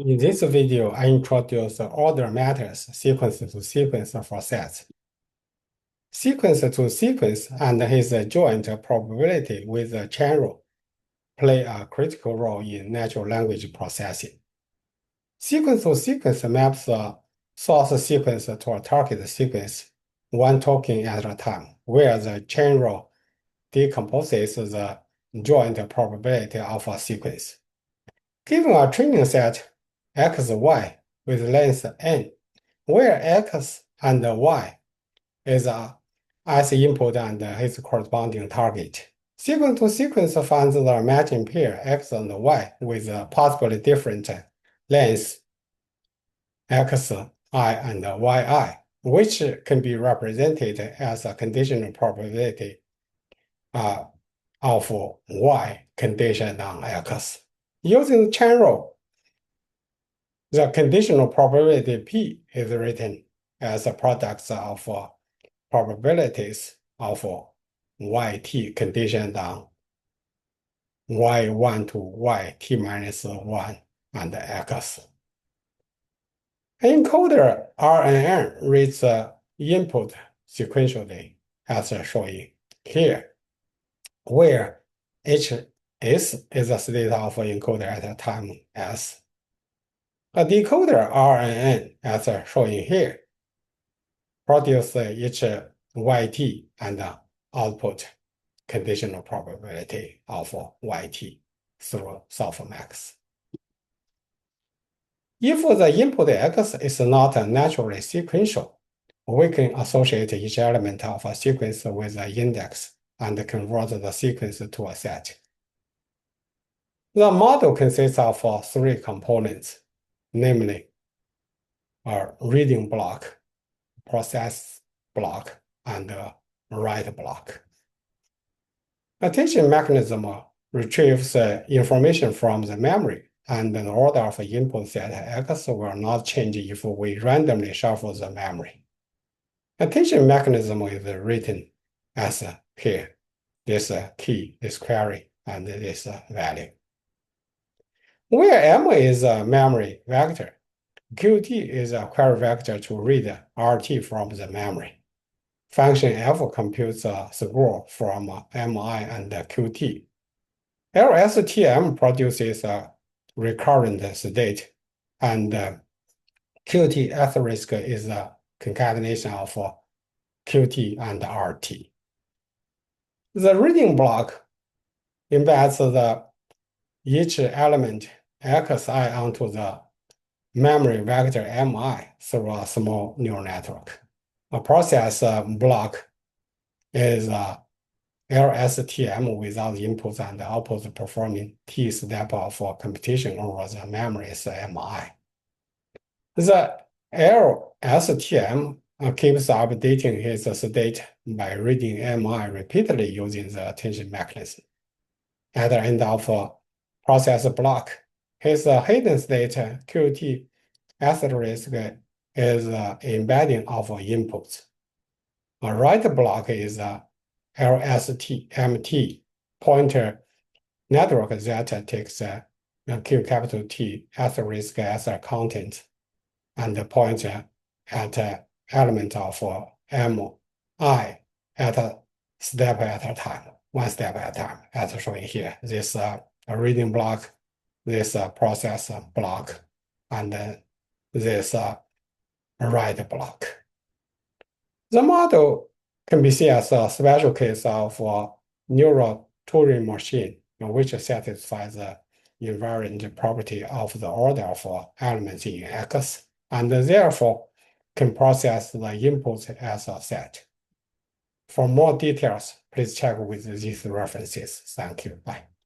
In this video, I introduce order matters, sequence to sequence for sets. Sequence to sequence and its joint probability with the chain rule play a critical role in natural language processing. Sequence to sequence maps a source sequence to a target sequence, one token at a time, where the chain rule decomposes the joint probability of a sequence. Given a training set x, y with length n, where x and y is as input and its corresponding target. Sequence to sequence finds the matching pair x and y with possibly different lengths xi and yi, which can be represented as a conditional probability of y conditioned on x. Using the chain rule, the conditional probability P is written as a product of probabilities of yt conditioned on y1 to yt minus 1 and x. Encoder RNN reads the input sequentially as shown here, where h is a state of encoder at time s. A decoder RNN, as shown here, produces each yt and output conditional probability of yt through softmax. If the input x is not naturally sequential, we can associate each element of a sequence with an index and convert the sequence to a set. The model consists of three components, namely a reading block, process block, and write block. Attention mechanism retrieves information from the memory, and the order of input set x will not change if we randomly shuffle the memory. Attention mechanism is written as here, this key, this query, and this value. Where M is a memory vector, Qt is a query vector to read RT from the memory. Function F computes a score from MI and Qt. LSTM produces a recurrent state, and Qt asterisk is a concatenation of Qt and RT. The reading block embeds each element xi onto the memory vector mi through a small neural network. A process block is LSTM without inputs and outputs performing T step of computation over the memory's mi. The LSTM keeps updating its state by reading mi repeatedly using the attention mechanism. At the end of process block, his hidden state Qt asterisk is embedding of inputs. A write block is LSTMT pointer network that takes Q capital T asterisk as a content and points at element of mi at a step at a time, one step at a time, as shown here. This reading block, this process block, and this write block. The model can be seen as a special case of a neural Turing machine, which satisfies the invariant property of the order of elements in X, and therefore can process the inputs as a set. For more details, please check with these references. Thank you. Bye.